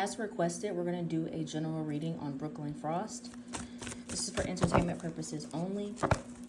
as requested, we're going to do a general reading on Brooklyn Frost. This is for entertainment purposes only.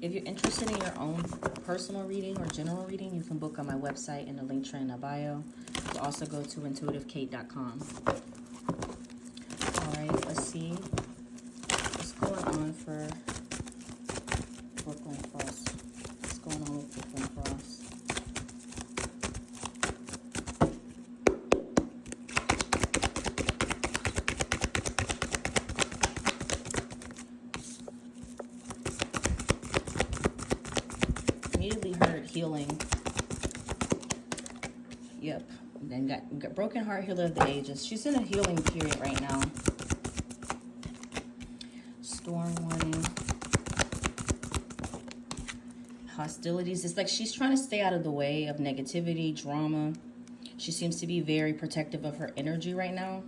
If you're interested in your own personal reading or general reading, you can book on my website in the link tree in the bio. You also go to intuitivekate.com. All right, let's see what's going on for Brooklyn Frost. What's going on with Brooklyn Frost? Immediately heard healing. Yep. Then got broken heart, healer of the ages. She's in a healing period right now. Storm warning. Hostilities. It's like she's trying to stay out of the way of negativity, drama. She seems to be very protective of her energy right now.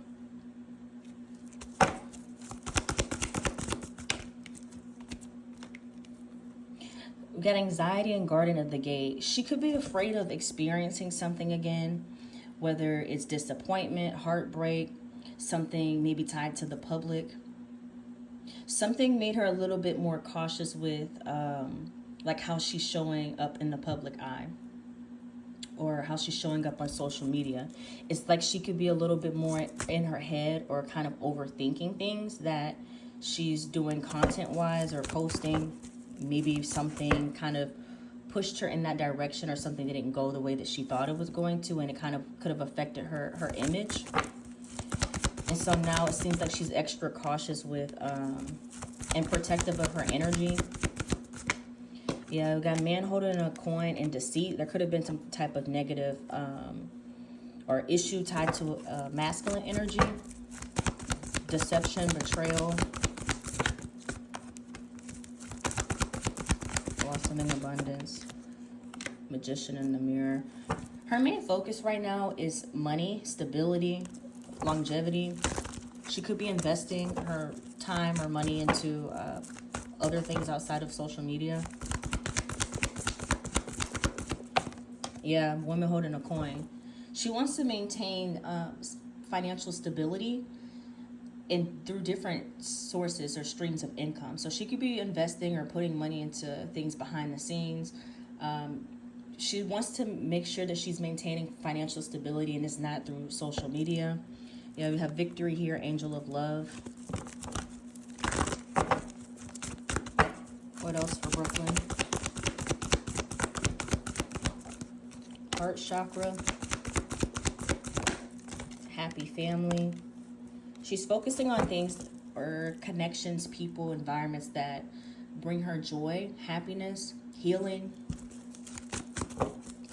We got anxiety and guarding of the gate. She could be afraid of experiencing something again, whether it's disappointment, heartbreak, something maybe tied to the public. Something made her a little bit more cautious with like how she's showing up in the public eye or how she's showing up on social media. It's like she could be a little bit more in her head or kind of overthinking things that she's doing content-wise or posting. Maybe something kind of pushed her in that direction or something didn't go the way that she thought it was going to, and it kind of could have affected her image. And so now it seems like she's extra cautious with and protective of her energy. Yeah, we got man holding a coin and deceit. There could have been some type of negative or issue tied to masculine energy, deception, betrayal. Blossom in abundance, magician in the mirror. Her main focus right now is money, stability, longevity. She could be investing her time or money into other things outside of social media. Yeah, woman holding a coin. She wants to maintain financial stability through different sources or streams of income. So she could be investing or putting money into things behind the scenes. She wants to make sure that she's maintaining financial stability and it's not through social media. Yeah, we have victory here, angel of love. What else for Brooklyn? Heart chakra. Happy family. She's focusing on things or connections, people, environments that bring her joy, happiness, healing.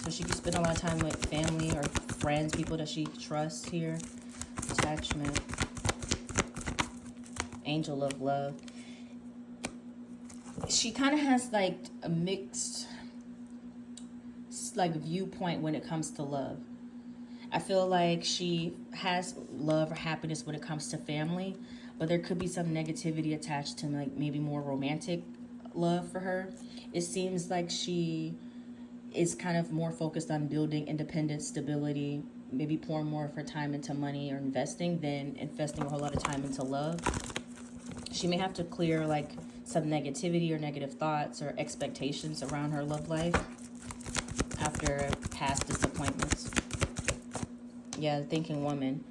So she can spend a lot of time with family or friends, people that she trusts here. Attachment. Angel of love. She kind of has like a mixed like viewpoint when it comes to love. I feel like she has love or happiness when it comes to family, but there could be some negativity attached to like maybe more romantic love for her. It seems like she is kind of more focused on building independence, stability, maybe pouring more of her time into money or investing than investing a whole lot of time into love. She may have to clear like some negativity or negative thoughts or expectations around her love life after past disappointments. Yeah, thinking woman.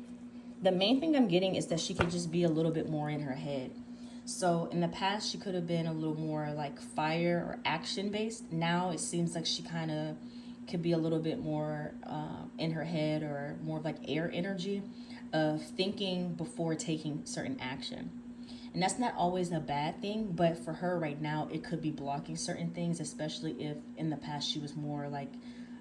The main thing I'm getting is that she could just be a little bit more in her head. So in the past, she could have been a little more like fire or action based. Now it seems like she kind of could be a little bit more in her head or more of like air energy of thinking before taking certain action. And that's not always a bad thing, but for her right now, it could be blocking certain things, especially if in the past she was more like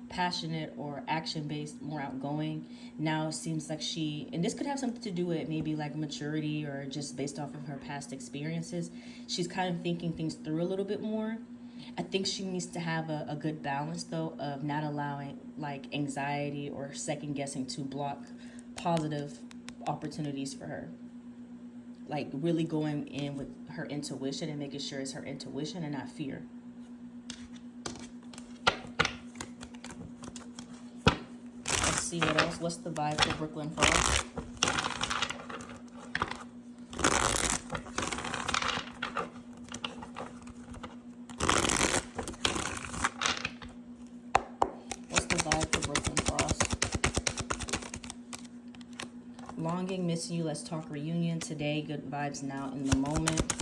passionate or action-based, more outgoing. Now it seems like she, and this could have something to do with maybe like maturity or just based off of her past experiences, she's kind of thinking things through a little bit more. I think she needs to have a good balance though of not allowing like anxiety or second guessing to block positive opportunities for her. Like really going in with her intuition and making sure it's her intuition and not fear. Let's see what else. What's the vibe for Brooklyn Frost? Longing, missing you, let's talk reunion today. Good vibes now in the moment.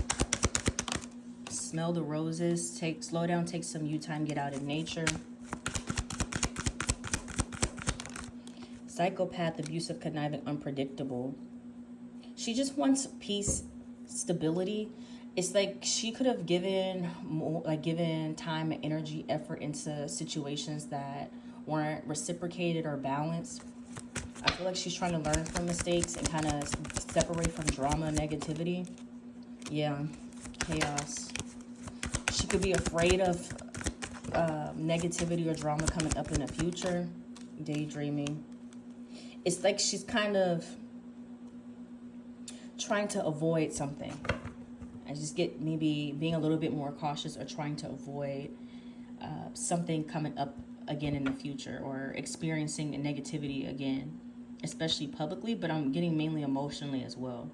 Smell the roses. Slow down, take some you time, get out in nature. Psychopath, abusive, conniving, unpredictable. She just wants peace, stability. It's like she could have given more, like given time and energy, effort into situations that weren't reciprocated or balanced. I feel like she's trying to learn from mistakes and kind of separate from drama and negativity. Yeah, chaos. She could be afraid of negativity or drama coming up in the future. Daydreaming. It's like she's kind of trying to avoid something. I just get maybe being a little bit more cautious or trying to avoid something coming up again in the future or experiencing negativity again, especially publicly, but I'm getting mainly emotionally as well.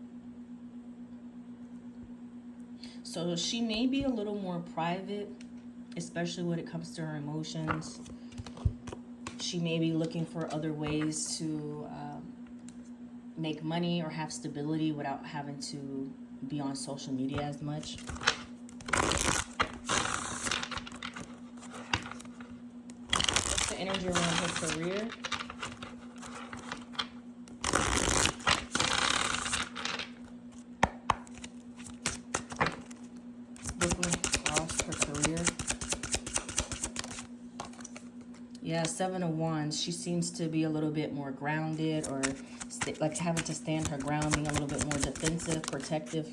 So she may be a little more private, especially when it comes to her emotions. She may be looking for other ways to make money or have stability without having to be on social media as much. What's the energy around her career? Brooklyn lost her career. Yeah, 7 of Wands. She seems to be a little bit more grounded or like having to stand her ground, being a little bit more defensive, protective.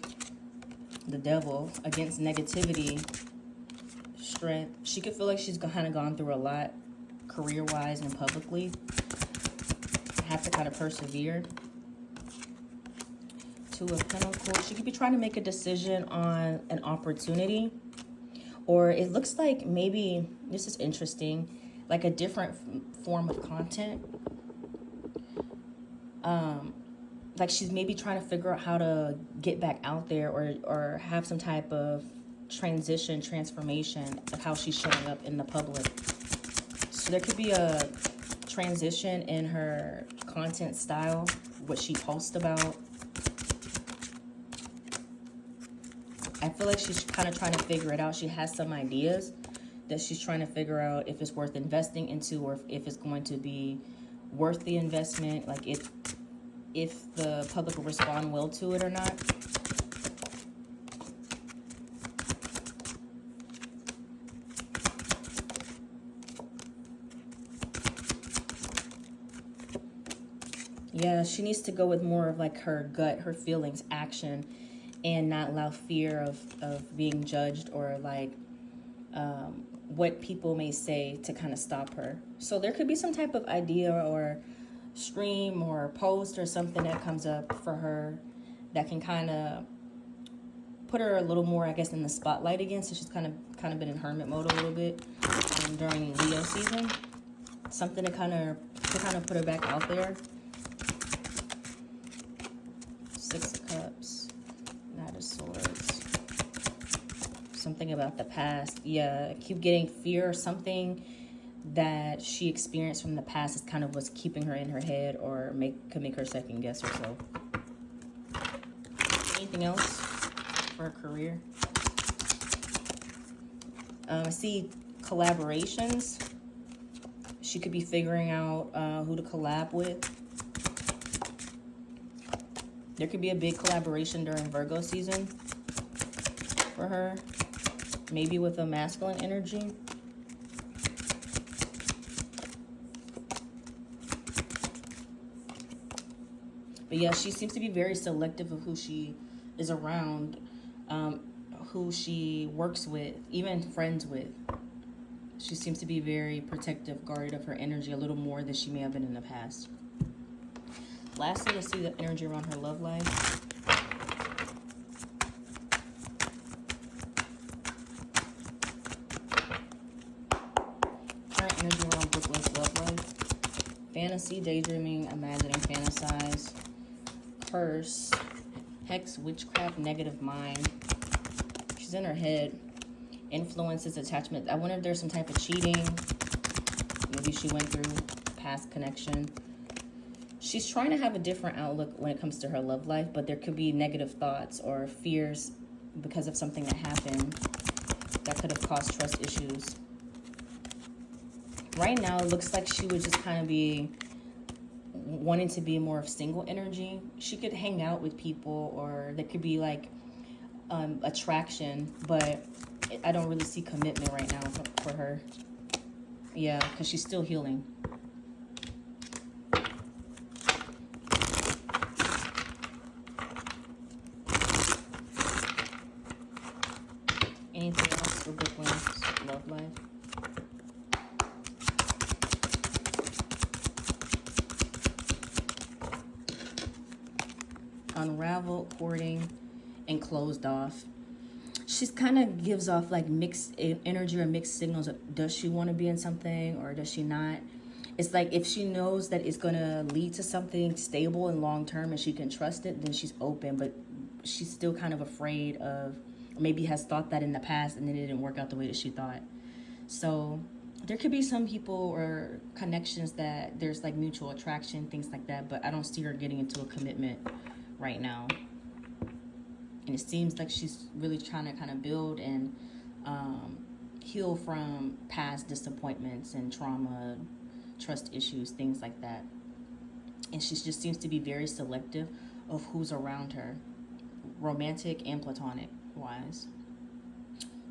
The Devil, against negativity, strength. She could feel like she's kind of gone through a lot career-wise and publicly. Have to kind of persevere. 2 of Pentacles. She could be trying to make a decision on an opportunity. Or it looks like maybe, this is interesting, like a different form of content. Like she's maybe trying to figure out how to get back out there or have some type of transformation of how she's showing up in the public. So there could be a transition in her content style, what she posts about. I feel like she's kind of trying to figure it out. She has some ideas that she's trying to figure out if it's worth investing into or if it's going to be worth the investment, like if the public will respond well to it or not. Yeah, she needs to go with more of like her gut, her feelings, action, and not allow fear of being judged or like what people may say to kind of stop her. So there could be some type of idea or stream or post or something that comes up for her that can kind of put her a little more, I guess, in the spotlight again. So she's kind of been in hermit mode a little bit during Leo season. Something to kind of put her back out there. 6 of Cups, Knight of Swords. Something about the past. Yeah, I keep getting fear or something that she experienced from the past is kind of what's keeping her in her head or could make her second guess herself. Anything else for her career? I see collaborations. She could be figuring out who to collab with. There could be a big collaboration during Virgo season for her. Maybe with a masculine energy. But yeah, she seems to be very selective of who she is around, who she works with, even friends with. She seems to be very protective, guarded of her energy a little more than she may have been in the past. Lastly, let's see the energy around her love life. Current energy around Brooklyn's love life. Fantasy, daydreaming, imagining, fantasize. Curse, hex, witchcraft, negative mind. She's in her head. Influences, attachment. I wonder if there's some type of cheating. Maybe she went through past connection. She's trying to have a different outlook when it comes to her love life, but there could be negative thoughts or fears because of something that happened that could have caused trust issues. Right now, it looks like she would just kind of be wanting to be more of single energy. She could hang out with people, or there could be like attraction, but I don't really see commitment right now for her. Yeah, because she's still healing. Anything else for Brooklyn's love life? Unraveled, courting, and closed off. She's kind of gives off like mixed energy or mixed signals. Does she want to be in something or does she not? It's like if she knows that it's going to lead to something stable and long term and she can trust it, then she's open. But she's still kind of afraid of, or maybe has thought that in the past and then it didn't work out the way that she thought. So there could be some people or connections that there's like mutual attraction, things like that. But I don't see her getting into a commitment right now. And it seems like she's really trying to kind of build and heal from past disappointments and trauma, trust issues, things like that. And she just seems to be very selective of who's around her, romantic and platonic wise.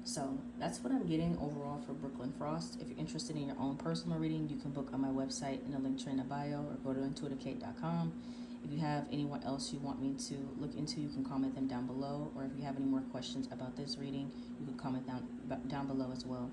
So that's what I'm getting overall for Brooklyn Frost. If you're interested in your own personal reading, you can book on my website in the link tree in the bio or go to intuitivekate.com. If you have anyone else you want me to look into, you can comment them down below. Or if you have any more questions about this reading, you can comment down below as well.